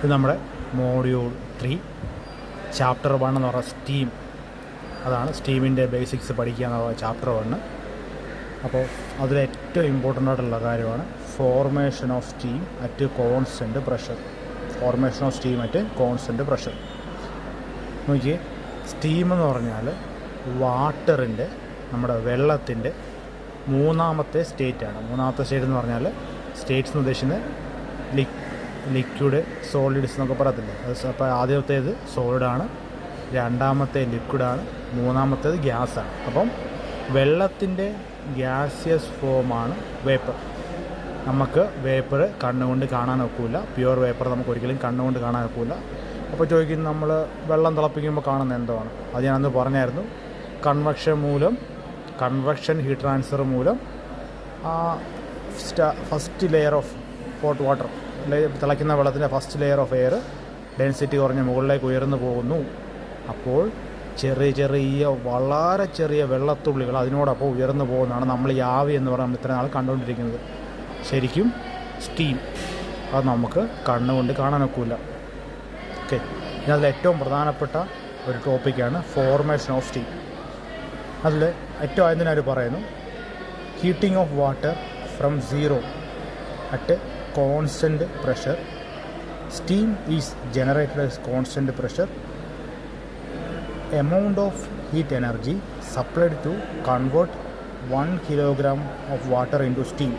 ഇത് നമ്മുടെ module 3 chapter 1 എന്ന് പറയുന്നത് സ്റ്റീം. അതാണ് സ്റ്റീമിൻ്റെ ബേസിക്സ് പഠിക്കുക എന്നുള്ള ചാപ്റ്റർ 1. അപ്പോൾ അതിലേറ്റവും ഇമ്പോർട്ടൻ്റ് ആയിട്ടുള്ള കാര്യമാണ് formation of steam at constant pressure. Formation of steam at constant pressure. നോക്കിയേ, സ്റ്റീം എന്ന് പറഞ്ഞാൽ വാട്ടറിൻ്റെ, നമ്മുടെ വെള്ളത്തിൻ്റെ മൂന്നാമത്തെ സ്റ്റേറ്റാണ്. മൂന്നാമത്തെ സ്റ്റേറ്റ് എന്ന് പറഞ്ഞാൽ സ്റ്റേറ്റ്സ് എന്ന് ഉദ്ദേശിക്കുന്നത് ലിക്വിഡ്, സോളിഡ്സ് എന്നൊക്കെ പറയത്തില്ലേ. അത് അപ്പോൾ ആദ്യത്തേത് സോളിഡാണ്, രണ്ടാമത്തെ ലിക്വിഡാണ്, മൂന്നാമത്തേത് ഗ്യാസാണ്. അപ്പം വെള്ളത്തിൻ്റെ ഗ്യാസിയസ് ഫോമാണ് വേപ്പർ. നമുക്ക് വേപ്പർ കണ്ണുകൊണ്ട് കാണാൻ ഒക്കില്ല. പ്യുവർ വേപ്പർ നമുക്ക് ഒരിക്കലും കണ്ണുകൊണ്ട് കാണാൻ ഒക്കില്ല. അപ്പോൾ ചോദിക്കുന്നത്, നമ്മൾ വെള്ളം തിളപ്പിക്കുമ്പോൾ കാണുന്ന എന്താണ്? അത് ഞാനന്ന് പറഞ്ഞായിരുന്നു. കൺവെക്ഷൻ ഹീറ്റ് ട്രാൻസ്ഫർ മൂലം first layer of hot water, തിളയ്ക്കുന്ന വെള്ളത്തിൻ്റെ first layer of air density കുറഞ്ഞ് മുകളിലേക്ക് ഉയർന്നു പോകുന്നു. അപ്പോൾ ചെറിയ വളരെ ചെറിയ വെള്ളത്തുള്ളികൾ അതിനോടൊപ്പം ഉയർന്നു പോകുന്നതാണ് നമ്മൾ ഈ ആവി എന്ന് പറഞ്ഞാൽ നമ്മൾ ഇത്ര നാൾ കണ്ടുകൊണ്ടിരിക്കുന്നത്. ശരിക്കും സ്റ്റീം അത് നമുക്ക് കണ്ണുകൊണ്ട് കാണാനൊക്കില്ല. ഓക്കെ, ഇനി അതിൽ ഏറ്റവും പ്രധാനപ്പെട്ട ഒരു ടോപ്പിക്കാണ് ഫോർമേഷൻ ഓഫ് സ്റ്റീം. അതിൽ ഏറ്റവും ആദ്യം അവർ പറയുന്നു, heating of water from zero at constant pressure. Steam is generated at constant pressure. Amount of heat energy supplied to convert 1 kilogram of water into steam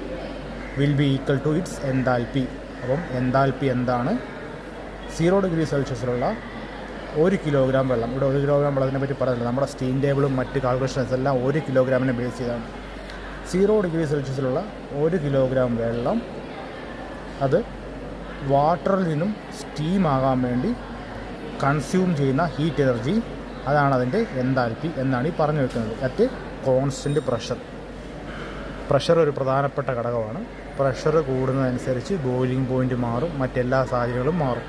will be equal to its enthalpy. അപ്പം enthalpy എന്താണ്? 0 degree സെൽഷ്യസിലുള്ള 1 kilogram വെള്ളം. ഇവിടെ 1 kilogram വെള്ളത്തിനെ പറ്റി പറയുന്നില്ല. നമ്മുടെ steam ടേബിളും മറ്റ് കാൽക്കുലേഷൻസ് എല്ലാം 1 കിലോഗ്രാമിനെ ബേസ് ചെയ്താണ്. 0 ഡിഗ്രി സെൽഷ്യസിലുള്ള 1 കിലോഗ്രാം വെള്ളം അത് വാട്ടറിൽ നിന്നും സ്റ്റീം ആകാൻ വേണ്ടി കൺസ്യൂം ചെയ്യുന്ന ഹീറ്റ് എനർജി, അതാണ് അതിൻ്റെ എൻതാൽപ്പി എന്നാണ് ഈ പറഞ്ഞു വെക്കുന്നത്. At constant pressure. പ്രഷർ ഒരു പ്രധാനപ്പെട്ട ഘടകമാണ്. പ്രഷർ കൂടുന്നതനുസരിച്ച് ബോയിലിംഗ് പോയിൻറ്റ് മാറും, മറ്റെല്ലാ സാഹചര്യങ്ങളും മാറും.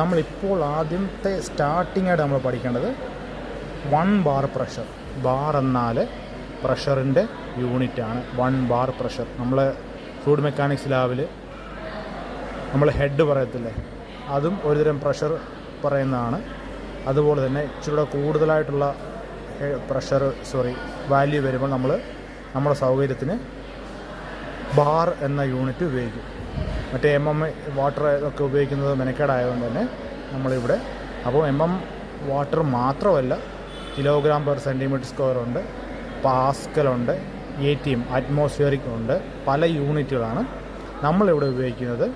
നമ്മളിപ്പോൾ ആദ്യത്തെ സ്റ്റാർട്ടിങ്ങായിട്ട് നമ്മൾ പഠിക്കേണ്ടത് 1 ബാർ പ്രഷർ. ബാർ എന്നാൽ പ്രഷറിൻ്റെ യൂണിറ്റാണ്. 1 ബാർ പ്രഷർ. നമ്മൾ ഫ്ലൂയിഡ് മെക്കാനിക്സ് ലാബിൽ നമ്മൾ ഹെഡ് പറയത്തില്ലേ, അതും ഒരുതരം പ്രഷർ പറയുന്നതാണ്. അതുപോലെ തന്നെ ഇച്ചിരി കൂടുതലായിട്ടുള്ള വാല്യൂ വരുമ്പോൾ നമ്മുടെ സൗകര്യത്തിന് ബാർ എന്ന യൂണിറ്റ് ഉപയോഗിക്കും. മറ്റേ വാട്ടർ ഒക്കെ ഉപയോഗിക്കുന്നത് മെനക്കേടായതുകൊണ്ട് തന്നെ നമ്മളിവിടെ, അപ്പോൾ വാട്ടർ മാത്രമല്ല, കിലോഗ്രാം പെർ സെൻറ്റിമീറ്റർ സ്ക്വയർ ഉണ്ട്, പാസ്കലുണ്ട്, ATM അറ്റ്മോസ്ഫിയറിക് ഉണ്ട്. പല യൂണിറ്റുകളാണ്. നമ്മളിവിടെ ഉപയോഗിക്കുന്നത്.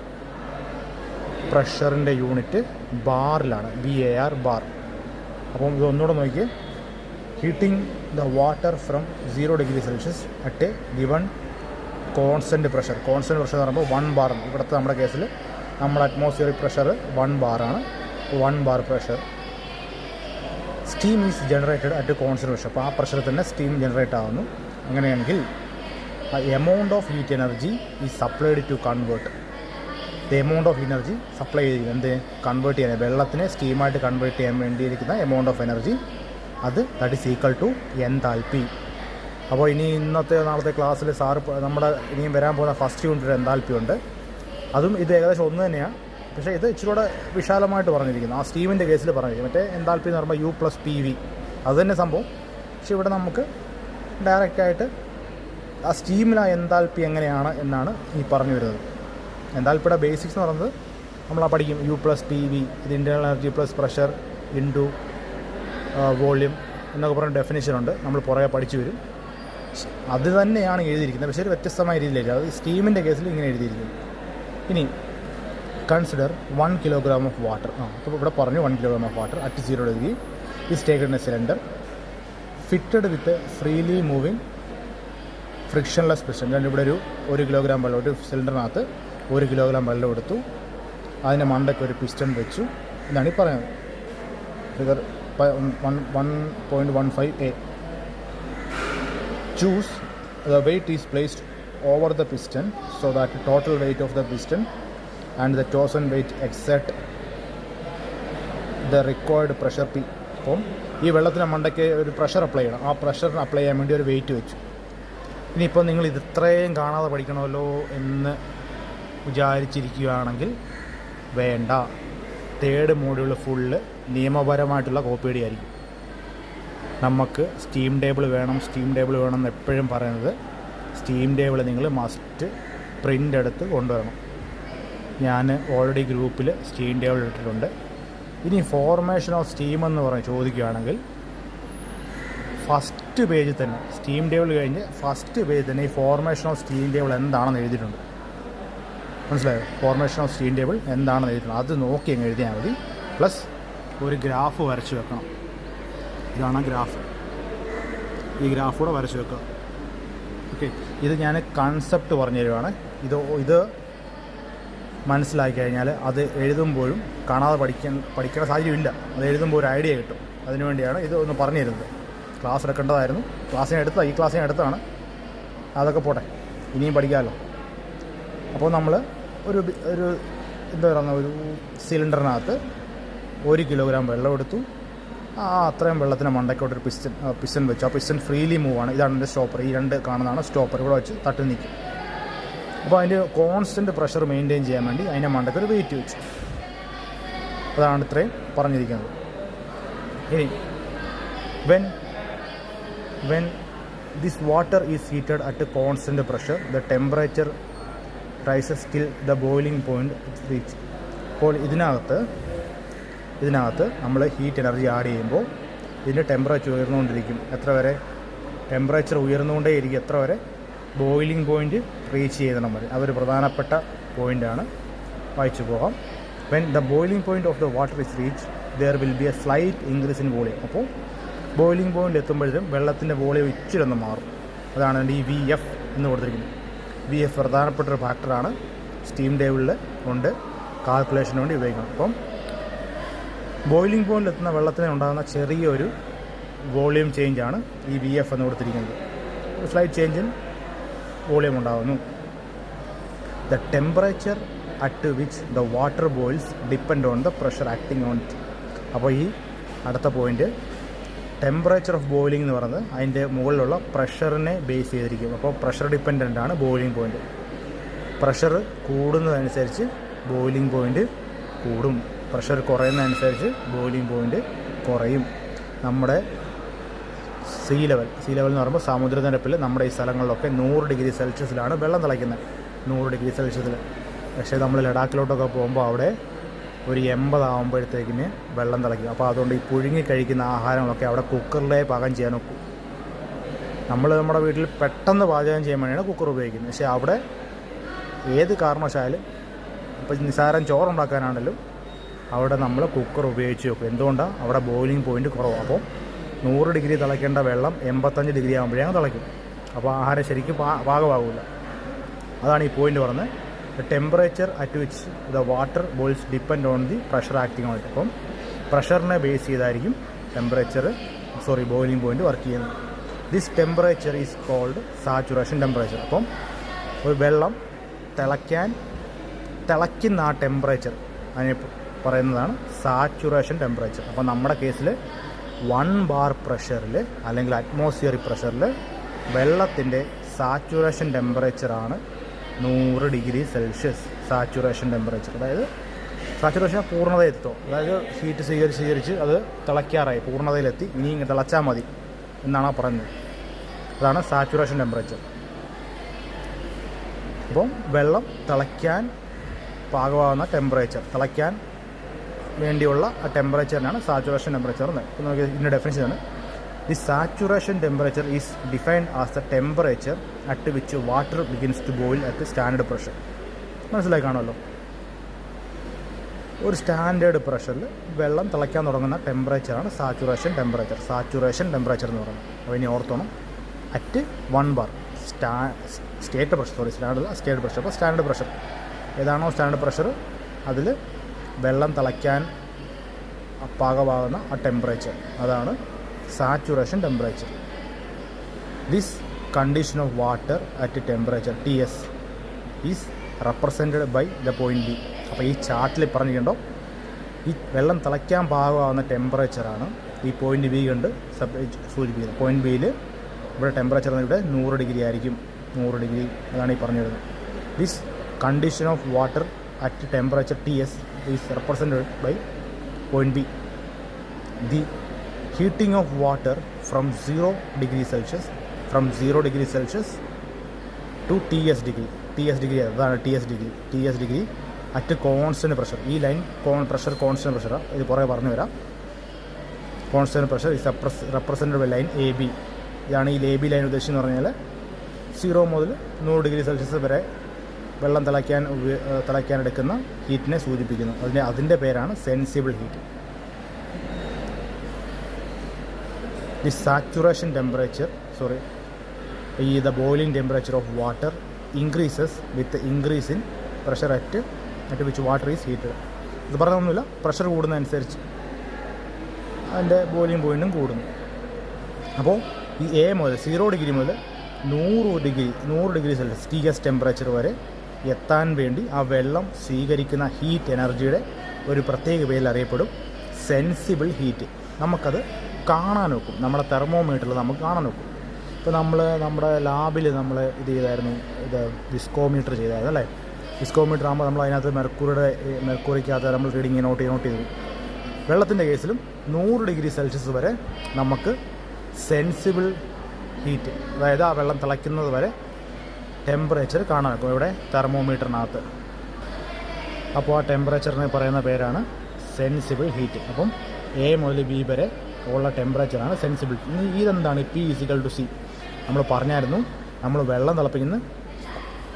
പ്രഷറിൻ്റെ യൂണിറ്റ് ബാറിലാണ്, BAR ബാർ. അപ്പം ഇതൊന്നുകൂടെ നോക്കി, heating the water from 0 degree Celsius at given constant pressure. Constant pressure എന്ന് പറയുമ്പോൾ 1 ബാർ. ഇവിടുത്തെ നമ്മുടെ കേസിൽ നമ്മുടെ അറ്റ്മോസ്ഫിയറിക് പ്രഷർ 1 ബാറാണ്. 1 bar pressure. Steam is generated at constant pressure. അപ്പോൾ ആ പ്രഷറിൽ തന്നെ സ്റ്റീം ജനറേറ്റ് ആകുന്നു. അങ്ങനെയാണെങ്കിൽ amount of heat energy is supplied to convert. Amount of energy supply ചെയ്യുന്നത് കൺവേർട്ട് ചെയ്യാൻ, വെള്ളത്തിനെ സ്റ്റീമായിട്ട് കൺവേർട്ട് ചെയ്യാൻ വേണ്ടിയിരിക്കുന്ന amount of energy, that is equal to enthalpy. അപ്പോൾ ഇന്നത്തെ നാളത്തെ ക്ലാസ്സിൽ നമ്മുടെ ഇനിയും വരാൻ പോകുന്ന ഫസ്റ്റ് യൂണിറ്റ് എൻതാൽപ്പി ഉണ്ട്. അതും ഇത് ഏകദേശം ഒന്ന് തന്നെയാണ്, പക്ഷേ ഇത് ഇച്ചിരൂടെ വിശാലമായിട്ട് പറഞ്ഞിരിക്കുന്നു. ആ സ്റ്റീമിൻ്റെ കേസിൽ പറഞ്ഞിരിക്കുന്നു. മറ്റേ എൻതാൽപ്പി എന്ന് പറയുമ്പോൾ U+PV അത് തന്നെ സംഭവം. പക്ഷേ ഇവിടെ നമുക്ക് ഡയറക്റ്റായിട്ട് ആ സ്റ്റീമിൽ ആ എൻതാൽപ്പി എങ്ങനെയാണ് എന്നാണ് ഈ പറഞ്ഞു വരുന്നത്. എൻതാൽപ്പിയുടെ ബേസിക്സ് എന്ന് പറയുന്നത് നമ്മൾ പഠിക്കും. U+PV, ഇത് internal energy plus pressure into volume എന്നൊക്കെ പറഞ്ഞ ഡെഫിനിഷനുണ്ട്. നമ്മൾ പുറകെ പഠിച്ചു വരും. അത് തന്നെയാണ് എഴുതിയിരിക്കുന്നത്, പക്ഷേ ഒരു വ്യത്യസ്തമായ രീതിയിലേക്ക്. അത് സ്റ്റീമിൻ്റെ കേസിൽ ഇങ്ങനെ എഴുതിയിരിക്കുന്നു. ഇനി കൺസിഡർ 1 കിലോഗ്രാം ഓഫ് വാട്ടർ. അപ്പോൾ ഇവിടെ പറഞ്ഞു 1 kilogram of water at 0 degree is taked in a cylinder fitted with freely moving frictionless piston. ഇവിടെ 1 കിലോഗ്രാം വെള്ളം, ഒരു സിലിണ്ടറിനകത്ത് 1 കിലോഗ്രാം വെള്ളം എടുത്തു, അതിൻ്റെ മണ്ടയ്ക്ക് ഒരു പിസ്റ്റൺ വെച്ചു എന്നാണ് ഈ പറയുന്നത്. Figure 1.15a. Choose the weight is placed over the piston so that total weight of the piston and the dozen weight exert the required pressure P. അപ്പം ഈ വെള്ളത്തിൻ്റെ മണ്ടയ്ക്ക് ഒരു പ്രഷർ അപ്ലൈ ചെയ്യണം. ആ പ്രഷറിന് അപ്ലൈ ചെയ്യാൻ വേണ്ടി ഒരു വെയിറ്റ് വെച്ചു. ഇനിയിപ്പോൾ നിങ്ങൾ ഇത് ഇത്രയും കാണാതെ പഠിക്കണമല്ലോ എന്ന് വിചാരിച്ചിരിക്കുകയാണെങ്കിൽ വേണ്ട. തേർഡ് മോഡ്യൂൾ ഫുള്ള് നിയമപരമായിട്ടുള്ള കോപ്പിയടി ആയിരിക്കും. നമുക്ക് സ്റ്റീം ടേബിൾ വേണം എന്ന് എപ്പോഴും പറയുന്നത്, സ്റ്റീം ടേബിൾ നിങ്ങൾ മസ്റ്റ് പ്രിൻ്റ് എടുത്ത് കൊണ്ടുവരണം. ഞാൻ ഓൾറെഡി ഗ്രൂപ്പിൽ സ്റ്റീം ടേബിൾ ഇട്ടിട്ടുണ്ട്. ഇനി ഫോർമേഷൻ ഓഫ് സ്റ്റീം എന്ന് പറഞ്ഞ് ചോദിക്കുകയാണെങ്കിൽ ഫസ്റ്റ് പേജിൽ തന്നെ, സ്റ്റീം ടേബിൾ കഴിഞ്ഞ് ഫസ്റ്റ് പേജിൽ തന്നെ ഈ ഫോർമേഷൻ ഓഫ് സ്റ്റീം ടേബിൾ എന്താണെന്ന് എഴുതിയിട്ടുണ്ട്. മനസ്സിലായോ? ഫോർമേഷൻ ഓഫ് സ്റ്റീം ടേബിൾ എന്താണെന്ന് എഴുതിയിട്ടുണ്ട്. അത് നോക്കി അങ്ങ് എഴുതിയാൽ മതി. പ്ലസ് ഒരു ഗ്രാഫ് വരച്ച് വെക്കണം. ഇതാണ് ഗ്രാഫ്. ഈ ഗ്രാഫ് കൂടെ വരച്ച് വെക്കുക. ഓക്കെ, ഇത് ഞാൻ കൺസെപ്റ്റ് പറഞ്ഞു തരുവാണ്. ഇത് മനസ്സിലാക്കി കഴിഞ്ഞാൽ അത് എഴുതുമ്പോഴും കാണാതെ പഠിക്കേണ്ട സാഹചര്യമില്ല. അത് എഴുതുമ്പോൾ ഒരു ഐഡിയ കിട്ടും. അതിനുവേണ്ടിയാണ് ഇത് ഒന്ന് പറഞ്ഞു തരുന്നത്. ക്ലാസ് എടുക്കേണ്ടതായിരുന്നു, ഈ ക്ലാസ്സിനെ എടുത്താണ്. അതൊക്കെ പോട്ടെ, ഇനിയും പഠിക്കാമല്ലോ. അപ്പോൾ നമ്മൾ ഒരു എന്താ പറയുക, ഒരു സിലിണ്ടറിനകത്ത് 1 കിലോഗ്രാം വെള്ളം എടുത്തു. അത്രയും വെള്ളത്തിന് മണ്ടയ്ക്കോട്ടൊരു പിസ്റ്റൻ വെച്ചു. ആ പിസ്റ്റൻ ഫ്രീലി മൂവാണ്. ഇതാണ് എൻ്റെ സ്റ്റോപ്പർ. ഈ 2 കാണുന്നതാണ് സ്റ്റോപ്പർ. ഇവിടെ വെച്ച് തട്ടി നിൽക്കും. അപ്പോൾ അതിൻ്റെ കോൺസ്റ്റൻറ്റ് പ്രഷർ മെയിൻറ്റെയിൻ ചെയ്യാൻ വേണ്ടി അതിൻ്റെ മണ്ടയ്ക്കൊരു വെയിറ്റ് വെച്ചു. അതാണ് ഇത്രയും പറഞ്ഞിരിക്കുന്നത്. ഇനി when this water is heated at a constant pressure, the temperature rises till the boiling point reach. അപ്പോൾ ഇതിനകത്ത് നമ്മൾ ഹീറ്റ് എനർജി ആഡ് ചെയ്യുമ്പോൾ ഇതിൻ്റെ ടെമ്പറേച്ചർ ഉയർന്നുകൊണ്ടിരിക്കും. എത്ര വരെ ടെമ്പറേച്ചർ ഉയർന്നുകൊണ്ടേയിരിക്കും? എത്ര വരെ? ബോയിലിംഗ് പോയിൻറ്റ് റീച്ച് ചെയ്യണം വരെ. അതൊരു പ്രധാനപ്പെട്ട പോയിൻ്റാണ്. വായിച്ചു പോകാം. When the boiling point of the water is reach there will be a slight increase in volume. അപ്പോൾ ബോയിലിംഗ് പോയിൻ്റ് എത്തുമ്പോഴത്തേക്കും വെള്ളത്തിൻ്റെ വോളിയം ഇച്ചിരി ഒന്ന് മാറും. അതാണ് ഈ VF എന്ന് കൊടുത്തിരിക്കുന്നത്. VF പ്രധാനപ്പെട്ടൊരു ഫാക്ടറാണ്. സ്റ്റീം ടേബിളിൽ കൊണ്ട് കാൽക്കുലേഷന് വേണ്ടി ഉപയോഗിക്കണം. അപ്പം ബോയിലിംഗ് പോയിൻ്റിൽ എത്തുന്ന വെള്ളത്തിന് ഉണ്ടാകുന്ന ചെറിയൊരു വോളിയം ചേഞ്ചാണ് ഈ VF എന്ന് കൊടുത്തിരിക്കുന്നത്. ഒരു സ്ലൈറ്റ് ചേഞ്ച് ഇൻ വോളിയം ഉണ്ടാകുന്നു. The temperature at which the water boils depend on the pressure acting on it. അപ്പോൾ ഈ അടുത്ത പോയിൻ്റ് ടെമ്പറേച്ചർ ഓഫ് ബോയിലിംഗ് എന്ന് പറയുന്നത് അതിൻ്റെ മുകളിലുള്ള പ്രഷറിനെ ബേസ് ചെയ്തിരിക്കും. അപ്പോൾ പ്രഷർ ഡിപ്പെൻഡൻ്റ് ആണ് ബോയിലിംഗ് പോയിൻ്റ്. പ്രഷർ കൂടുന്നതനുസരിച്ച് ബോയിലിംഗ് പോയിൻ്റ് കൂടും. പ്രഷർ കുറയുന്നതനുസരിച്ച് ബോയിലിംഗ് പോയിൻ്റ് കുറയും. നമ്മുടെ സീ ലെവൽ എന്ന് പറയുമ്പോൾ സമുദ്രനിരപ്പിൽ നമ്മുടെ ഈ സ്ഥലങ്ങളിലൊക്കെ 100 ഡിഗ്രി സെൽഷ്യസിലാണ് വെള്ളം തിളയ്ക്കുന്നത്. 100 ഡിഗ്രി സെൽഷ്യസിൽ. പക്ഷേ നമ്മൾ ലഡാക്കിലോട്ടൊക്കെ പോകുമ്പോൾ അവിടെ ഒരു 80 ആകുമ്പോഴത്തേക്കിന് വെള്ളം തിളയ്ക്കും. അപ്പോൾ അതുകൊണ്ട് ഈ പുഴുങ്ങി കഴിക്കുന്ന ആഹാരങ്ങളൊക്കെ അവിടെ കുക്കറിലേ പാകം ചെയ്യാൻ നോക്കും. നമ്മുടെ വീട്ടിൽ പെട്ടെന്ന് പാചകം ചെയ്യാൻ വേണ്ടിയാണ് കുക്കർ ഉപയോഗിക്കുന്നത്. പക്ഷേ അവിടെ ഏത് കാരണവശാലും, ഇപ്പോൾ നിസ്സാരം ചോറുണ്ടാക്കാനാണെങ്കിലും അവിടെ നമ്മൾ കുക്കർ ഉപയോഗിച്ച് നോക്കും. എന്തുകൊണ്ടാണ്? അവിടെ ബോയിലിംഗ് പോയിൻ്റ് കുറവ്. അപ്പോൾ 100 ഡിഗ്രി തിളയ്ക്കേണ്ട വെള്ളം 85 ഡിഗ്രി ആകുമ്പോഴേ തിളയ്ക്കും. അപ്പോൾ ആഹാരം ശരിക്കും പാകമാകില്ല. അതാണ് ഈ പോയിൻ്റ് പറഞ്ഞത്. The temperature at which the water boils depend on the pressure acting on it. അപ്പം പ്രഷറിനെ ബേസ് ചെയ്തായിരിക്കും ബോയിലിംഗ് പോയിൻ്റ് വർക്ക് ചെയ്യുന്നത്. This temperature is called saturation temperature. അപ്പം ഒരു വെള്ളം തിളയ്ക്കുന്ന ആ ടെമ്പറേച്ചർ അതിനെ പറയുന്നതാണ് സാച്ചുറേഷൻ ടെമ്പറേച്ചർ. അപ്പോൾ നമ്മുടെ കേസിൽ 1 ബാർ പ്രഷറിൽ അല്ലെങ്കിൽ അറ്റ്മോസ്ഫിയറിക് പ്രഷറിൽ വെള്ളത്തിൻ്റെ സാച്ചുറേഷൻ ടെമ്പറേച്ചറാണ് 100 ഡിഗ്രി സെൽഷ്യസ്. സാച്ചുറേഷൻ ടെമ്പറേച്ചർ, അതായത് സാച്ചുറേഷൻ പൂർണ്ണതയെത്തോ, അതായത് ഹീറ്റ് സ്വീകരിച്ച് അത് തിളയ്ക്കാറായി, പൂർണ്ണതയിലെത്തി, ഇനി ഇങ്ങനെ തിളച്ചാൽ മതി എന്നാണ് പറയുന്നത്. അതാണ് സാച്ചുറേഷൻ ടെമ്പറേച്ചർ. അപ്പം വെള്ളം തിളയ്ക്കാൻ പാകമാകുന്ന ടെമ്പറേച്ചർ, തിളയ്ക്കാൻ വേണ്ടിയുള്ള ആ ടെമ്പറേച്ചറിനാണ് സാച്ചുറേഷൻ ടെമ്പറേച്ചർ എന്ന്. ഇപ്പോൾ നമുക്ക് ഇതിൻ്റെ ഡെഫിനിഷനാണ്. The saturation temperature is defined as the temperature at which water begins to boil at standard pressure. മനസ്സിലായി കാണുമല്ലോ. ഒരു സ്റ്റാൻഡേർഡ് പ്രഷറിൽ വെള്ളം തിളയ്ക്കാൻ തുടങ്ങുന്ന ടെമ്പറേച്ചറാണ് സാച്ചുറേഷൻ ടെമ്പറേച്ചർ. സാച്ചുറേഷൻ ടെമ്പറേച്ചർ എന്ന് പറയുന്നത്. അപ്പോൾ ഇനി ഓർത്തോണം, at 1 bar state pressure, state pressure. അപ്പോൾ സ്റ്റാൻഡേർഡ് പ്രഷർ ഏതാണോ സ്റ്റാൻഡേർഡ് പ്രഷർ, അതിൽ വെള്ളം തിളയ്ക്കാൻ പാകമാകുന്ന ആ ടെമ്പറേച്ചർ, അതാണ് saturation temperature. This condition of water at temperature TS is represented by the point B. അപ്പോൾ ഈ ചാർട്ടിൽ പറഞ്ഞിട്ടുണ്ടോ, ഈ വെള്ളം തിളയ്ക്കാൻ പാകമാകുന്ന ടെമ്പറേച്ചറാണ് ഈ പോയിൻറ്റ് B കൊണ്ട് സൂചിപ്പിക്കുന്നത്. പോയിൻറ്റ് Bയിൽ ഇവിടെ ടെമ്പറേച്ചർ ഇവിടെ 100 ഡിഗ്രി ആയിരിക്കും. 100 ഡിഗ്രി, അതാണ് ഈ പറഞ്ഞു വരുന്നത്. This condition of water at temperature TS is represented by point B. The heating of water from 0 degrees Celsius to TS degree അതാണ് TS degree at constant pressure. ഈ line pressure constant pressure ഇത് കുറേ പറഞ്ഞു വരാം. Constant pressure is represented by line AB. ഇതാണ് ഈ AB line ഉദ്ദേശിച്ചെന്ന് പറഞ്ഞാൽ 0 മുതൽ 100 ഡിഗ്രി സെൽഷ്യസ് വരെ വെള്ളം തിളയ്ക്കാനെടുക്കുന്ന ഹീറ്റിനെ സൂചിപ്പിക്കുന്നു. അതിൻ്റെ പേരാണ് sensible heat. The saturation temperature the boiling temperature of water increases with the increase in pressure at which water is heated. ഇത് പറഞ്ഞൊന്നുമില്ല, പ്രഷർ കൂടുന്നതനുസരിച്ച് അതിൻ്റെ ബോയിലിംഗ് പോയിൻറ്റും കൂടുന്നു. അപ്പോൾ ഈ A മുതൽ 0 ഡിഗ്രി മുതൽ 100 ഡിഗ്രി സെൽഷ്യസ് TS ടെമ്പറേച്ചർ വരെ എത്താൻ വേണ്ടി ആ വെള്ളം സ്വീകരിക്കുന്ന ഹീറ്റ് എനർജിയുടെ ഒരു പ്രത്യേക പേരിൽ അറിയപ്പെടും സെൻസിബിൾ ഹീറ്റ്. നമുക്കത് കാണാൻ നോക്കും, നമ്മുടെ തെർമോമീറ്ററിൽ നമുക്ക് കാണാൻ നോക്കും. ഇപ്പോൾ നമ്മുടെ ലാബിൽ നമ്മൾ ഇത് വിസ്കോമീറ്റർ ചെയ്തായിരുന്നു അല്ലേ. വിസ്കോമീറ്റർ ആകുമ്പോൾ നമ്മൾ അതിനകത്ത് മെർക്കുറിക്കകത്ത് നമ്മൾ റീഡിങ് നോട്ട് ചെയ്തു. വെള്ളത്തിൻ്റെ കേസിലും 100 ഡിഗ്രി സെൽഷ്യസ് വരെ നമുക്ക് സെൻസിബിൾ ഹീറ്റ്, അതായത് ആ വെള്ളം തിളയ്ക്കുന്നത് വരെ ടെമ്പറേച്ചർ കാണാൻ നോക്കും ഇവിടെ തെർമോമീറ്ററിനകത്ത്. അപ്പോൾ ആ ടെമ്പറേച്ചറിനെ പറയുന്ന പേരാണ് സെൻസിബിൾ ഹീറ്റ്. അപ്പം A മുതൽ B വരെ ഉള്ള ടെമ്പറേച്ചറാണ് സെൻസിബിൾ. ഇനി ഇതെന്താണ് P = C? നമ്മൾ പറഞ്ഞായിരുന്നു, നമ്മൾ വെള്ളം തിളപ്പിക്കുന്ന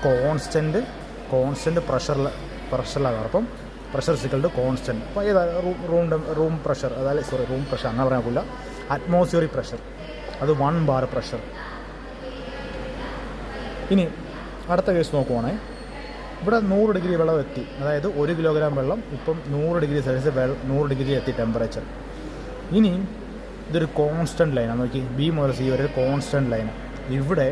കോൺസ്റ്റൻറ്റ് പ്രഷറിലാണ്. അപ്പം പ്രഷർ കോൺസ്റ്റൻറ്റ്. അപ്പോൾ ഏതാ റൂം പ്രഷർ, റൂം പ്രഷർ അങ്ങനെ പറയാൻ പോകില്ല, അറ്റ്മോസ്ഫിയറിക് പ്രഷർ, അത് 1 bar പ്രഷർ. ഇനി അടുത്ത കേസ് നോക്കുവാണെങ്കിൽ ഇവിടെ 100 ഡിഗ്രി വെള്ളം എത്തി, അതായത് 1 കിലോഗ്രാം വെള്ളം ഇപ്പം 100 ഡിഗ്രി സെൽഷ്യസ് 100 ഡിഗ്രി എത്തി ടെമ്പറേച്ചർ. ഇനി ഇതൊരു കോൺസ്റ്റൻറ്റ് ലൈനാണ്. നോക്കി, B മുതൽ C വരെ കോൺസ്റ്റൻറ്റ് ലൈനാണ്. ഇവിടെ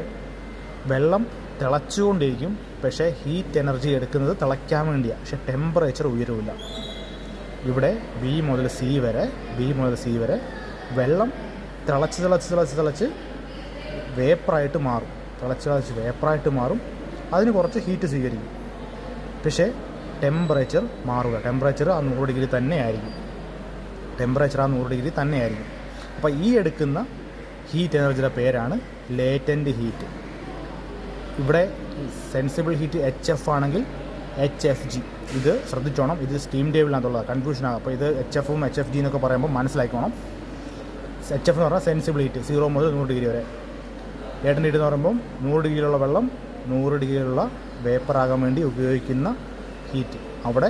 വെള്ളം തിളച്ചുകൊണ്ടിരിക്കും, പക്ഷേ ഹീറ്റ് എനർജി എടുക്കുന്നത് തിളയ്ക്കാൻ വേണ്ടിയാണ്, പക്ഷേ ടെമ്പറേച്ചർ ഉയരില്ല. ഇവിടെ B മുതൽ C വരെ വെള്ളം തിളച്ച് വേപ്പറായിട്ട് മാറും. അതിന് കുറച്ച് ഹീറ്റ് സ്വീകരിക്കും, പക്ഷേ ടെമ്പറേച്ചർ മാറുക. ടെമ്പറേച്ചർ ആ 100 ഡിഗ്രി തന്നെ ആയിരിക്കും. അപ്പോൾ ഈ എടുക്കുന്ന ഹീറ്റ് എനർജിയുടെ പേരാണ് ലേറ്റൻറ്റ് ഹീറ്റ്. ഇവിടെ സെൻസിബിൾ ഹീറ്റ് HF ആണെങ്കിൽ HFG. ഇത് ശ്രദ്ധിച്ചോണം, ഇത് സ്റ്റീം ടേബിളിനകത്തുള്ളത് കൺഫ്യൂഷനാകും. അപ്പോൾ ഇത് HF-ഉം HFG എന്നൊക്കെ പറയുമ്പോൾ മനസ്സിലാക്കണം. HF എന്ന് പറഞ്ഞാൽ സെൻസിബിൾ ഹീറ്റ് 0 മുതൽ 100 ഡിഗ്രി വരെ. ലേറ്റൻറ്റ് ഹീറ്റ് എന്ന് പറയുമ്പം 100 ഡിഗ്രിയിലുള്ള വെള്ളം 100 ഡിഗ്രിയിലുള്ള വേപ്പറാകാൻ വേണ്ടി ഉപയോഗിക്കുന്ന ഹീറ്റ്. അവിടെ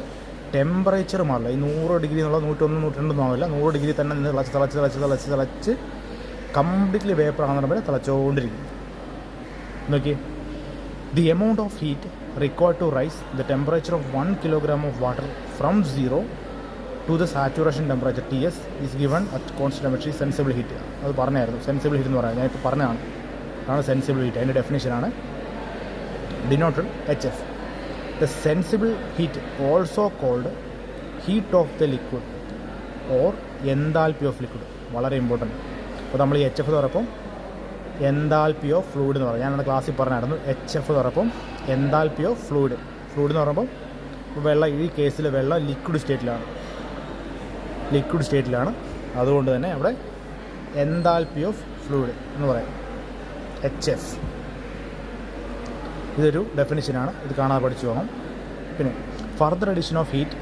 ടെമ്പറേച്ചർ മാറില്ല. ഈ 100 ഡിഗ്രി എന്നുള്ള 101, 102 ആവില്ല. 100 ഡിഗ്രി തന്നെ നിന്ന് തിളച്ച് കംപ്ലീറ്റ്ലി വേപ്പറാകുന്ന പറയുമ്പോൾ തിളച്ചുകൊണ്ടിരിക്കും. നോക്കി, the amount of heat required to raise the temperature of 1 kilogram of water from 0 to the saturation temperature TS is given at constant temperature sensible heat. അത് പറഞ്ഞായിരുന്നു സെൻസിബിൾ ഹീറ്റ് എന്ന് പറയാം. ഞാനിപ്പോൾ പറഞ്ഞതാണ്, അതാണ് സെൻസിബിൾ ഹീറ്റ്. അതിൻ്റെ ഡെഫിനേഷനാണ് denoted HF. The sensible heat also called heat of the liquid or enthalpy of liquid. വളരെ important. അപ്പോൾ നമ്മൾ ഈ HF എന്ന് പറയുമ്പം എൻതാൽപ്പി ഓഫ് ഫ്ലൂയിഡ് എന്ന് പറയും. ഞാനവിടെ ക്ലാസ്സിൽ പറഞ്ഞായിരുന്നു HF എന്ന് പറയുമ്പം എൻതാൽപ്പി ഓഫ് ഫ്ലൂയിഡ് എന്ന് പറയുമ്പം വെള്ളം, ഈ കേസിൽ വെള്ളം ലിക്വിഡ് സ്റ്റേറ്റിലാണ്. അതുകൊണ്ട് തന്നെ അവിടെ എൻതാൽപ്പി ഓഫ് ഫ്ലൂയിഡ് എന്ന് പറയും, HF. ഇതൊരു ഡെഫിനിഷനാണ്, ഇത് കാണാതെ പഠിച്ചു പോകണം. പിന്നെ further addition of heat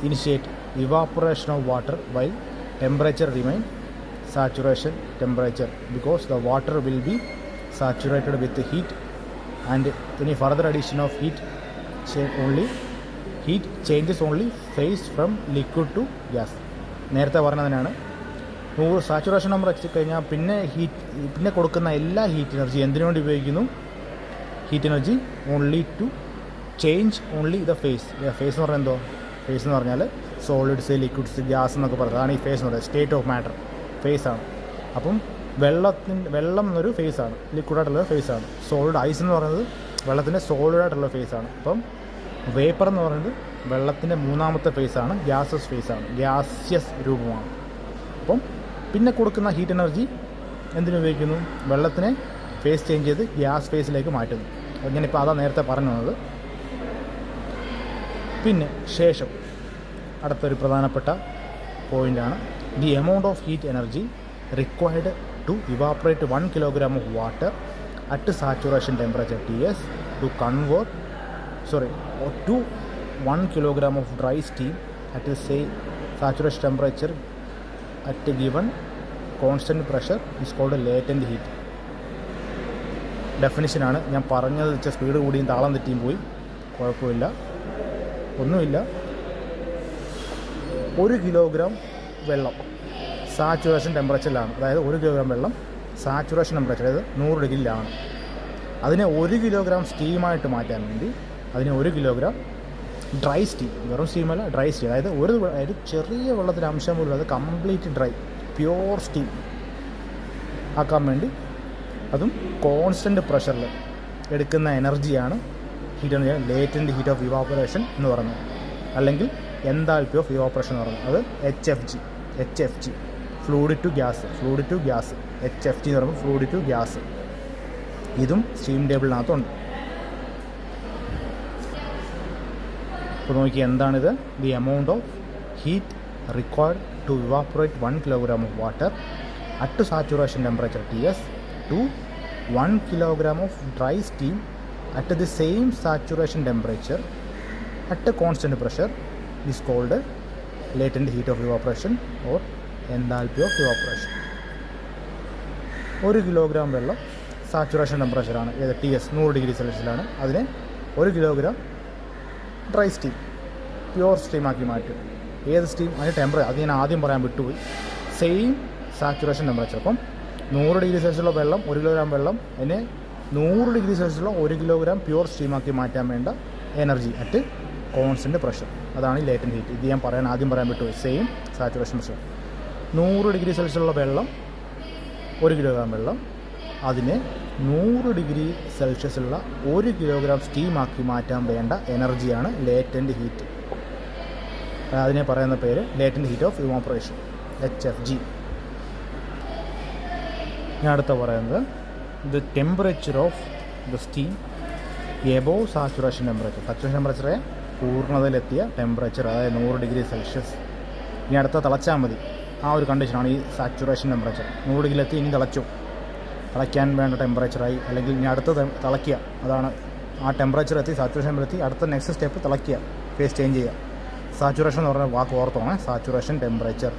initiate evaporation of water while temperature remain saturation temperature because the water will be saturated with the heat, and any further addition of heat changes only phase from liquid to gas. നേരത്തെ പറഞ്ഞതിനാണ് 100 saturation number എത്തിക്കഴിഞ്ഞാൽ പിന്നെ കൊടുക്കുന്ന എല്ലാ heat energy എന്തിനു വേണ്ടി ഉപയോഗിക്കുന്നു? Heat energy only to change only the phase. Phase എന്ന് പറഞ്ഞാൽ എന്തോ? ഫേസ് എന്ന് പറഞ്ഞാൽ സോളിഡ്സ്, ലിക്വിഡ്സ്, ഗ്യാസ് എന്നൊക്കെ പറയുന്നത്. അതാണ് ഈ ഫേസ് എന്ന് പറയുന്നത്. സ്റ്റേറ്റ് ഓഫ് മാറ്റർ ഫേസാണ്. അപ്പം വെള്ളം എന്നൊരു ഫേസാണ്, ലിക്വിഡായിട്ടുള്ള ഫേസാണ്. സോളിഡ് ഐസ് എന്ന് പറയുന്നത് വെള്ളത്തിൻ്റെ സോളിഡായിട്ടുള്ള ഫേസാണ്. അപ്പം വേപ്പർ എന്ന് പറയുന്നത് വെള്ളത്തിൻ്റെ മൂന്നാമത്തെ ഫേസാണ്, ഗ്യാസിയസ് രൂപമാണ്. അപ്പം പിന്നെ കൊടുക്കുന്ന ഹീറ്റ് എനർജി എന്തിനുപയോഗിക്കുന്നു? വെള്ളത്തിനെ ഫേസ് ചേഞ്ച് ചെയ്ത് ഗ്യാസ് ഫേസിലേക്ക് മാറ്റുന്നു. ഞാനിപ്പോൾ അതാ നേരത്തെ പറഞ്ഞു തന്നത്. പിന്നെ ശേഷം അടുത്തൊരു പ്രധാനപ്പെട്ട പോയിൻ്റാണ് the amount of heat energy required to evaporate 1 kilogram of water at saturation temperature TS to to 1 kilogram of dry steam at saturation temperature at given constant pressure is called latent heat. ഡെഫിനിഷനാണ് ഞാൻ പറഞ്ഞത് വെച്ച speed കൂടിയും താളം തെറ്റിയും പോയി, കുഴപ്പമില്ല, ഒന്നുമില്ല. 1 kilogram വെള്ളം സാച്ചുറേഷൻ ടെമ്പറേച്ചറിലാണ്, അതായത് 1 kilogram വെള്ളം സാച്ചുറേഷൻ ടെമ്പറേച്ചർ അതായത് 100 ഡിഗ്രിയിലാണ്. അതിനെ 1 kilogram സ്റ്റീമായിട്ട് മാറ്റാൻ വേണ്ടി അതിനെ 1 kilogram ഡ്രൈ സ്റ്റീം, വെറും സ്റ്റീമല്ല ഡ്രൈ സ്റ്റീം, അതായത് ചെറിയ വെള്ളത്തിൻ്റെ അംശം പോലും അത് കംപ്ലീറ്റ് ഡ്രൈ പ്യുവർ സ്റ്റീം ആക്കാൻ വേണ്ടി അതും കോൺസ്റ്റൻറ്റ് പ്രഷറിൽ എടുക്കുന്ന എനർജിയാണ് heat energy, latent heat of evaporation എന്ന് പറയുന്നത്, അല്ലെങ്കിൽ എൻതാൽപ്പി ഓഫ് ഇവാപ്പറേഷൻ എന്ന് പറയുന്നത്. അത് HFG fluid to gas HFG എന്ന് പറയുമ്പോൾ ഫ്ലൂയിഡ് ടു ഗ്യാസ്. ഇതും സ്റ്റീം ടേബിളിനകത്തുണ്ട്. അപ്പോൾ നോക്കി എന്താണിത്? The amount of heat required to evaporate 1 kilogram of water at saturation temperature TS to 1 kilogram of dry steam at the same saturation temperature at constant pressure is called latent heat of evaporation or enthalpy of evaporation. 1 kilogram വെള്ളം saturation ടെമ്പറേച്ചറാണ്, ഏത് TS 100 degree സെൽഷ്യസിലാണ്. അതിനെ 1 kilogram dry steam pure സ്റ്റീമാക്കി മാറ്റും. ഏത് steam? അതിന് temperature അത് ഞാൻ ആദ്യം പറയാൻ വിട്ടുപോയി. Same saturation temperature. അപ്പം 100 ഡിഗ്രി സെൽഷ്യസിലുള്ള വെള്ളം 1 kilogram വെള്ളം അതിനെ 100 ഡിഗ്രി സെൽഷ്യസിലുള്ള 1 kilogram പ്യുവർ സ്റ്റീമാക്കി മാറ്റാൻ വേണ്ട എനർജി അറ്റ് കോൺസ്റ്റൻറ്റ് പ്രഷർ, അതാണ് ലേറ്റൻറ്റ് ഹീറ്റ്. ഇത് ഞാൻ ആദ്യം പറയാൻ വിട്ടുപോയി. സെയിം സാച്ചുറേഷൻ പ്രഷർ 100 ഡിഗ്രി സെൽഷ്യസിലുള്ള വെള്ളം 1 kilogram വെള്ളം അതിനെ 100 ഡിഗ്രി സെൽഷ്യസിലുള്ള 1 kilogram സ്റ്റീമാക്കി മാറ്റാൻ വേണ്ട എനർജിയാണ് ലേറ്റൻറ്റ് ഹീറ്റ്. അതിനെ പറയുന്ന പേര് latent heat of evaporation HFG. ഞാൻ അടുത്ത പറയുന്നത് the temperature of the steam above saturation ടെമ്പറേച്ചറെ പൂർണ്ണതയിലെത്തിയ ടെമ്പറേച്ചർ, അതായത് 100 ഡിഗ്രി സെൽഷ്യസ്. ഇനി അടുത്ത തിളച്ചാൽ മതി, ആ ഒരു കണ്ടീഷനാണ് ഈ സാച്ചുറേഷൻ ടെമ്പറേച്ചർ. 100 ഡിഗ്രിയിലെത്തി, ഇനി തിളയ്ക്കാൻ വേണ്ട ടെമ്പറേച്ചറായി, അല്ലെങ്കിൽ ഇനി അടുത്ത തിളയ്ക്കുക, അതാണ് ആ ടെമ്പറേച്ചർ എത്തി സാച്ചുറേഷൻ ടെമ്പറേച്ചർ എത്തി അടുത്ത നെക്സ്റ്റ് സ്റ്റെപ്പ് തിളയ്ക്കുക, ഫേസ് ചേഞ്ച് ചെയ്യുക. സാച്ചുറേഷൻ എന്ന് പറഞ്ഞ വാക്ക് ഓർത്തോണേ, saturation temperature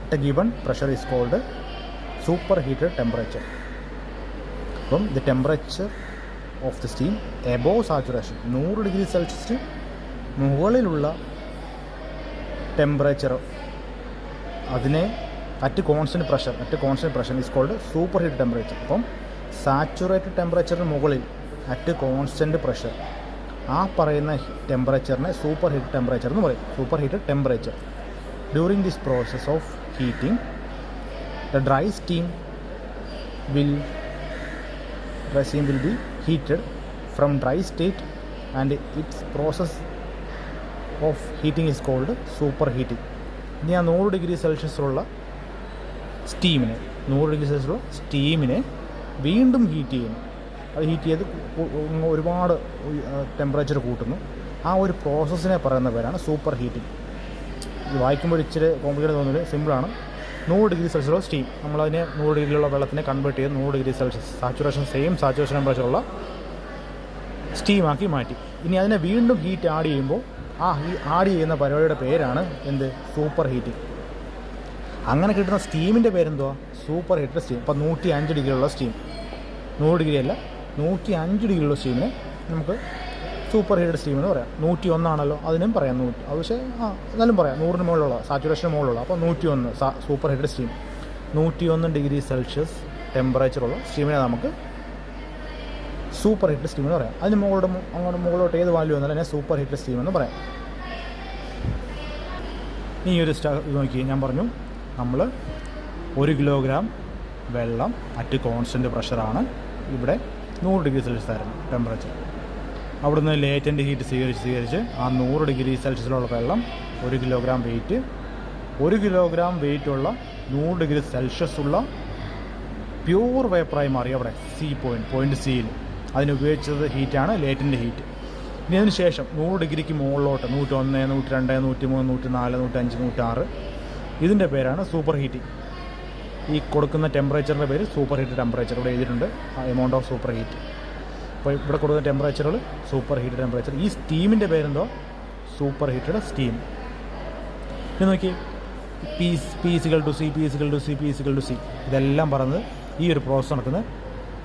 at given pressure is called superheated temperature. അപ്പം the temperature of the steam above saturation 100 degree സെൽഷ്യസിന് മുകളിലുള്ള ടെമ്പറേച്ചർ, അതിനെ at constant pressure is called superheat temperature. അപ്പം സാച്ചുറേറ്റഡ് ടെമ്പറേച്ചറിന് മുകളിൽ അറ്റ് കോൺസ്റ്റൻറ്റ് പ്രഷർ, ആ പറയുന്ന ടെമ്പറേച്ചറിനെ super heat temperature എന്ന് പറയും. Super heated temperature. During this process of heating the dry steam will be heated from dry state and its process of heating is called superheating. ഇനി ആ 100 degree സെൽഷ്യസിലുള്ള സ്റ്റീമിനെ വീണ്ടും heat ചെയ്യുന്നു. അത് heat ചെയ്ത് ഒരുപാട് temperature കൂട്ടുന്നു. ആ ഒരു പ്രോസസ്സിനെ പറയുന്ന പേരാണ് സൂപ്പർ ഹീറ്റിംഗ്. ഇത് വായിക്കുമ്പോൾ ഇച്ചിരി കോംപ്ലിക്കേറ്റ് തോന്നുന്നത്, സിമ്പിളാണ്. 100 ഡിഗ്രി സെൽഷ്യസിലുള്ള സ്റ്റീം, നമ്മളതിനെ 100 ഡിഗ്രിയിലുള്ള വെള്ളത്തിനെ കൺവേർട്ട് ചെയ്ത് 100 ഡിഗ്രി സെൽഷ്യസ് സെയിം സാച്ചുറേഷൻ ടെമ്പറേച്ചറുള്ള സ്റ്റീമാക്കി മാറ്റി. ഇനി അതിനെ വീണ്ടും ഹീറ്റ് ആഡ് ചെയ്യുമ്പോൾ ആ ആഡ് ചെയ്യുന്ന പരിപാടിയുടെ പേരാണ് എന്ത്? Superheating. അങ്ങനെ കിട്ടുന്ന സ്റ്റീമിൻ്റെ പേരെന്തുവാ? Superheated steam. അപ്പോൾ 105 ഡിഗ്രിയുള്ള സ്റ്റീം, 100 ഡിഗ്രി അല്ല 105 ഡിഗ്രിയുള്ള സ്റ്റീമിനെ നമുക്ക് സൂപ്പർ ഹീറ്റഡ് സ്റ്റീം എന്ന് പറയാം. 101 ആണല്ലോ, അതിനും പറയാം 100. അത് പക്ഷേ എന്നാലും പറയാം 100-ന് മുകളിലുള്ള സാച്ചുറേഷന് മുകളിലുള്ള. അപ്പോൾ 101 superheated steam. 101 degree Celsius ടെമ്പറേച്ചറുള്ള സ്റ്റീമിനെ നമുക്ക് സൂപ്പർ ഹീറ്റഡ് സ്റ്റീം എന്ന് പറയാം. അതിന് അങ്ങോട്ട് മുകളിലോട്ട് ഏത് വാല്യൂ വന്നാലും അതിനെ സൂപ്പർ ഹീറ്റഡ് സ്റ്റീം എന്ന് പറയാം. ഈ ഒരു ഇത് നോക്കി, ഞാൻ പറഞ്ഞു നമ്മൾ 1 kilogram വെള്ളം അറ്റ് കോൺസ്റ്റൻറ്റ് പ്രഷറാണ്. ഇവിടെ 100 ഡിഗ്രി സെൽഷ്യസ് ആയിരുന്നു ടെമ്പറേച്ചർ. അവിടുന്ന് ലേറ്റൻറ്റ് ഹീറ്റ് സ്വീകരിച്ച് ആ 100 ഡിഗ്രി സെൽഷ്യസിലുള്ള വെള്ളം 1 kilogram വെയിറ്റ്, 1 kilogram വെയിറ്റുള്ള 100 ഡിഗ്രി സെൽഷ്യസ് ഉള്ള പ്യൂർ വേപ്പറായി മാറി അവിടെ പോയിൻറ്റ് സിയിൽ. അതിനുപയോഗിച്ചത് ഹീറ്റാണ് ലേറ്റൻറ്റ് ഹീറ്റ്. ഇനി അതിന് ശേഷം 100 ഡിഗ്രിക്ക് മുകളിലോട്ട് 101, 102, 103, 104, 105, 106 ഇതിൻ്റെ പേരാണ് സൂപ്പർ ഹീറ്റിംഗ്. ഈ കൊടുക്കുന്ന ടെമ്പറേച്ചറിൻ്റെ പേര് സൂപ്പർ ഹീറ്റ് ടെമ്പറേച്ചർ. ഇവിടെ എഴുതിയിട്ടുണ്ട് എമൗണ്ട് ഓഫ് സൂപ്പർ ഹീറ്റ്. അപ്പോൾ ഇവിടെ കൊടുക്കുന്ന ടെമ്പറേച്ചറുകൾ സൂപ്പർ ഹീറ്റ് ടെമ്പറേച്ചർ. ഈ സ്റ്റീമിൻ്റെ പേരെന്തോ സൂപ്പർ ഹീറ്റഡ് സ്റ്റീം. ഇത് നോക്കി പി = സി, പി = സി ഇതെല്ലാം പറഞ്ഞത് ഈ ഒരു പ്രോസസ്സ് നടക്കുന്നത്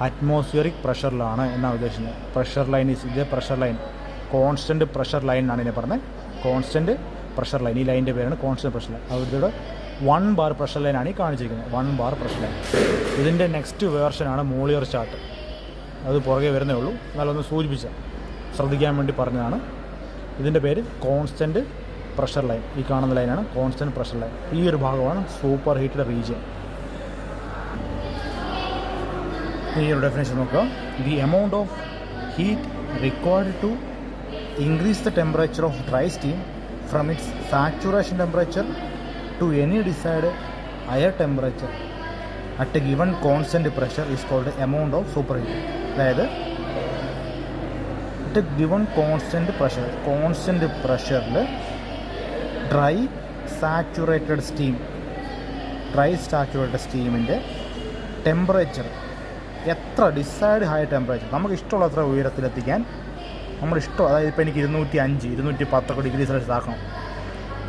അറ്റ്മോസ്ഫിയറിക് പ്രഷറിലാണ് എന്നാണ് ഉദ്ദേശിക്കുന്നത്. പ്രഷർ ലൈൻ ഇത് pressure line, constant pressure line എന്നാണ് ഇതിനെ പറഞ്ഞത്. കോൺസ്റ്റൻറ്റ് പ്രഷർ ലൈൻ, ഈ ലൈനിൻ്റെ പേരാണ് കോൺസ്റ്റൻറ്റ് പ്രഷർ ലൈൻ. അവരുടെ 1 ബാർ പ്രഷർ ലൈനാണ് ഈ കാണിച്ചിരിക്കുന്നത്. 1 ബാർ പ്രഷർ ലൈൻ. ഇതിൻ്റെ നെക്സ്റ്റ് വേർഷനാണ് മോളിയർ ചാർട്ട്. അത് പുറകെ വരുന്നേ ഉള്ളൂ, എന്നാലൊന്ന് ശ്രദ്ധിക്കാൻ വേണ്ടി പറഞ്ഞതാണ്. ഇതിൻ്റെ പേര് കോൺസ്റ്റൻറ്റ് പ്രഷർ ലൈൻ. ഈ കാണുന്ന ലൈനാണ് കോൺസ്റ്റൻറ്റ് പ്രഷർ ലൈൻ. ഈ ഒരു ഭാഗമാണ് സൂപ്പർ ഹീറ്റഡ് റീജിയൻ. ഈ ഒരു ഡെഫിനേഷൻ നോക്കുക. The amount of heat required to increase the temperature of dry steam from its saturation temperature to any desired higher temperature at a given constant pressure is called amount of super heat. അതായത് at a given constant പ്രഷറിൽ dry saturated സ്റ്റീമിൻ്റെ temperature എത്ര desired high temperature നമുക്ക് ഇഷ്ടമുള്ള അത്ര ഉയരത്തിലെത്തിക്കാൻ നമ്മുടെ ഇഷ്ടം. അതായത് ഇപ്പോൾ എനിക്ക് 205, 210 ഡിഗ്രി സെൽഷ്യസ് ആക്കണം.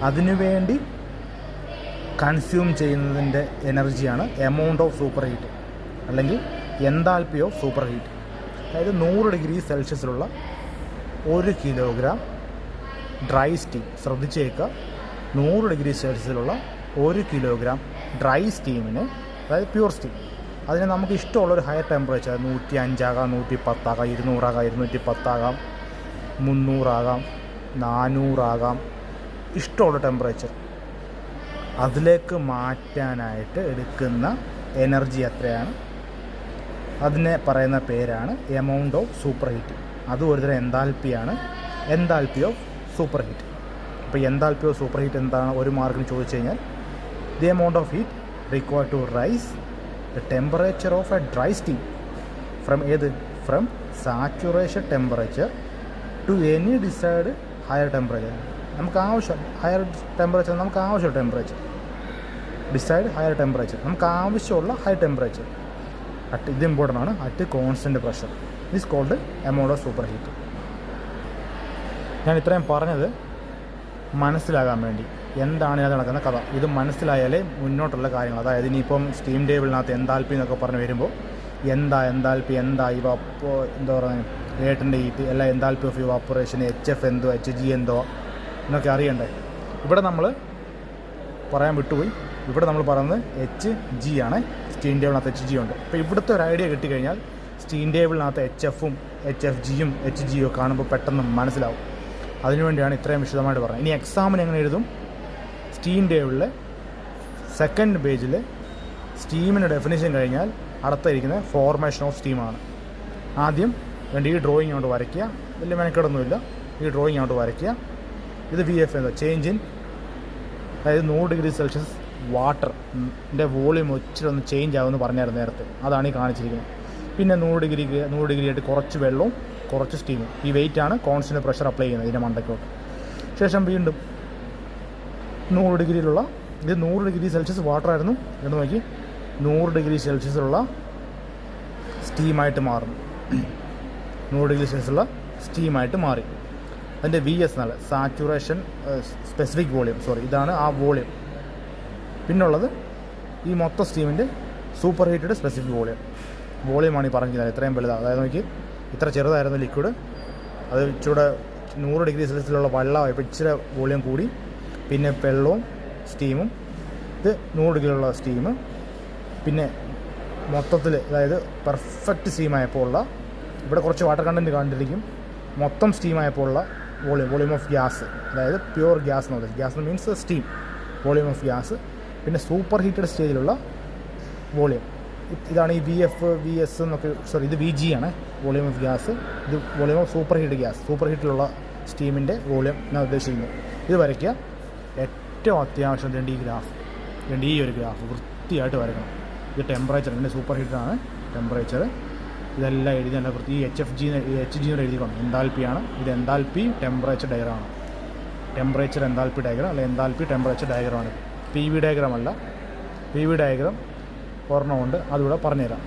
അതിനുവേണ്ടി കൺസ്യൂം ചെയ്യുന്നതിൻ്റെ എനർജിയാണ് എമൗണ്ട് ഓഫ് സൂപ്പർ ഹീറ്റ്, അല്ലെങ്കിൽ എൻതാൽപ്പി ഓഫ് സൂപ്പർ ഹീറ്റ്. അതായത് 100 ഡിഗ്രി സെൽഷ്യസിലുള്ള 1 കിലോഗ്രാം ഡ്രൈ സ്റ്റീം, ശ്രദ്ധിച്ചേക്കുക, 100 ഡിഗ്രി സെൽഷ്യസിലുള്ള 1 കിലോഗ്രാം ഡ്രൈ സ്റ്റീമിന്, അതായത് പ്യൂർ സ്റ്റീം, അതിന് നമുക്ക് ഇഷ്ടമുള്ളൊരു ഹയർ ടെമ്പറേച്ചർ 105 ആകാം, 110 ആകാം, 200 ആകാം, 210 ആകാം, 300 ആകാം, 400 ആകാം, ഇഷ്ടമുള്ള ടെമ്പറേച്ചർ അതിലേക്ക് മാറ്റാനായിട്ട് എടുക്കുന്ന എനർജി എത്രയാണ്, അതിനെ പറയുന്ന പേരാണ് എമൗണ്ട് ഓഫ് സൂപ്പർ ഹീറ്റ്. അതും ഒരുതരം എൻതാൽപ്പിയാണ്, എൻതാൽപ്പി ഓഫ് സൂപ്പർ ഹീറ്റ്. അപ്പോൾ എൻതാൽപ്പി ഓഫ് സൂപ്പർ ഹീറ്റ് എന്താണ് ഒരു മാർക്കിന് ചോദിച്ചു കഴിഞ്ഞാൽ, the amount of heat required to raise the temperature of a dry steam from saturation temperature to any desired higher temperature. നമുക്ക് ആവശ്യം ഹയർ ടെമ്പറേച്ചർ, നമുക്ക് ആവശ്യമുള്ള ടെമ്പറേച്ചർ, ഡിസൈഡ് ഹയർ ടെമ്പറേച്ചർ, നമുക്ക് ആവശ്യമുള്ള ഹൈ ടെമ്പറേച്ചർ ഇത് ഇമ്പോർട്ടൻ്റ് ആണ്. At constant pressure is called amount of super heat. ഞാൻ ഇത്രയും പറഞ്ഞത് മനസ്സിലാകാൻ വേണ്ടി, എന്താണ് ഇതിനകത്ത് നടക്കുന്ന കഥ, ഇത് മനസ്സിലായാലേ മുന്നോട്ടുള്ള കാര്യങ്ങൾ, അതായത് ഇനിയിപ്പം സ്റ്റീം ടേബിളിനകത്ത് എൻതാൽപ്പി എന്നൊക്കെ പറഞ്ഞ് വരുമ്പോൾ എൻതാൽപ്പി ഇപ്പോൾ എന്താ പറയുക, ഏട്ടൻ്റെ ഹീറ്റ് എല്ലാം എൻതാൽപ്പി ഓഫ് ഇവാപ്പറേഷൻ, HF എന്തോ HG എന്തോ എന്നൊക്കെ അറിയണ്ടേ. ഇവിടെ നമ്മൾ പറയാൻ വിട്ടുപോയി. ഇവിടെ നമ്മൾ പറയുന്നത് HG ആണ്. സ്റ്റീം ടേബിളിനകത്ത് HG ഉണ്ട്. അപ്പോൾ ഇവിടുത്തെ ഒരു ഐഡിയ കിട്ടിക്കഴിഞ്ഞാൽ സ്റ്റീം ടേബിളിനകത്ത് HFഉം HFGയും HGയും ഒക്കെ കാണുമ്പോൾ പെട്ടെന്ന് മനസ്സിലാവും. അതിനുവേണ്ടിയാണ് ഇത്രയും വിശദമായിട്ട് പറഞ്ഞത്. ഇനി എക്സാമിന് എങ്ങനെ എഴുതും? സ്റ്റീം ടേബിളിലെ സെക്കൻഡ് പേജിൽ സ്റ്റീമിൻ്റെ ഡെഫിനിഷൻ കഴിഞ്ഞാൽ അടുത്തിരിക്കുന്ന ഫോർമേഷൻ ഓഫ് സ്റ്റീമാണ്. ആദ്യം ഈ ഡ്രോയിങ് അങ്ങോട്ട് വരയ്ക്കുക, വലിയ മെനക്കെടൊന്നുമില്ല, ഈ ഡ്രോയിങ് അങ്ങോട്ട് വരയ്ക്കുക. ഇത് VF എന്താ, ചേഞ്ച് ഇൻ, അതായത് 100 ഡിഗ്രി സെൽഷ്യസ് വാട്ടറിൻ്റെ വോളിയം ഇച്ചിരി ഒന്ന് ചേഞ്ച് ആകുമെന്ന് പറഞ്ഞായിരുന്നു നേരത്തെ, അതാണ് ഈ കാണിച്ചിരിക്കുന്നത്. പിന്നെ 100 ഡിഗ്രി ആയിട്ട് കുറച്ച് വെള്ളവും കുറച്ച് സ്റ്റീമും. ഈ വെയിറ്റാണ് കോൺസ്റ്റൻറ്റ് പ്രഷർ അപ്ലൈ ചെയ്യുന്നത് ഇതിൻ്റെ മണ്ടയ്ക്കോട്ട്. ശേഷം വീണ്ടും 100 ഡിഗ്രിയിലുള്ള, ഇത് 100 ഡിഗ്രി സെൽഷ്യസ് വാട്ടറായിരുന്നു, എന്ന് നോക്കി 100 ഡിഗ്രി സെൽഷ്യസിലുള്ള സ്റ്റീമായിട്ട് മാറുന്നു. 100 ഡിഗ്രി സെൽഷ്യസുള്ള സ്റ്റീമായിട്ട് മാറി. അതിൻ്റെ VS എന്നാൽ സാച്ചുറേഷൻ സ്പെസിഫിക് വോളിയം, ഇതാണ് ആ വോളിയം. പിന്നുള്ളത് ഈ മൊത്തം സ്റ്റീമിൻ്റെ സൂപ്പർ ഹീറ്റഡ് സ്പെസിഫിക് വോളിയമാണ് ഈ പറഞ്ഞിരിക്കുന്നത്. ഇത്രയും വലുതാണ്. അതായത് നോക്കി, ഇത്ര ചെറുതായിരുന്നു ലിക്വിഡ്, അത് ഇച്ചിരി 100 ഡിഗ്രി സെൽഷ്യസിലുള്ള വെള്ളമായി ഇപ്പോൾ ഇച്ചിരി വോളിയം കൂടി. പിന്നെ വെള്ളവും സ്റ്റീമും, ഇത് 100 ഡിഗ്രിയിലുള്ള സ്റ്റീം. പിന്നെ മൊത്തത്തിൽ, അതായത് പെർഫെക്റ്റ് സ്റ്റീമായപ്പോൾ ഉള്ള, ഇവിടെ കുറച്ച് വാട്ടർ കണ്ടൻറ്റ് കണ്ടിരിക്കും, മൊത്തം സ്റ്റീമായപ്പോൾ ഉള്ള വോളിയം ഓഫ് ഗ്യാസ്, അതായത് പ്യുവർ ഗ്യാസ് എന്ന് പറയുന്നത്, gas means steam, volume of gas. പിന്നെ സൂപ്പർ ഹീറ്റഡ് സ്റ്റേജിലുള്ള വോളിയം, ഇതാണ് ഈ VF VS എന്നൊക്കെ, ഇത് VG ആണ്, വോളിയം ഓഫ് ഗ്യാസ്. ഇത് volume of super heat gas, സൂപ്പർ ഹീറ്റിലുള്ള സ്റ്റീമിൻ്റെ വോളിയം ഞാൻ ഉദ്ദേശിക്കുന്നത്. ഇത് വരയ്ക്കുക. ഏറ്റവും അത്യാവശ്യം ഈ ഒരു ഗ്രാഫ് വൃത്തിയായിട്ട് വരയ്ക്കണം. ഇത് ടെമ്പറേച്ചർ, ഇതിൻ്റെ സൂപ്പർ ഹീറ്ററാണ് ടെമ്പറേച്ചർ. ഇതെല്ലാം എഴുതി നല്ല ഈ HFG എന്ന് എഴുതിക്കണം. എൻതാൽപ്പിയാണ് ഇത്. എൻതാൽപ്പി ടെമ്പറേച്ചർ ഡയഗ്രമാണ്. ടെമ്പറേച്ചർ എൻതാൽപ്പി ഡയഗ്രാം അല്ല എൻതാൽപ്പി ടെമ്പറേച്ചർ ഡയഗ്രമാണ്. PV ഡയഗ്രാം അല്ല. PV ഡയഗ്രാം ഒരെണ്ണമുണ്ട്, അതുകൂടെ പറഞ്ഞുതരാം.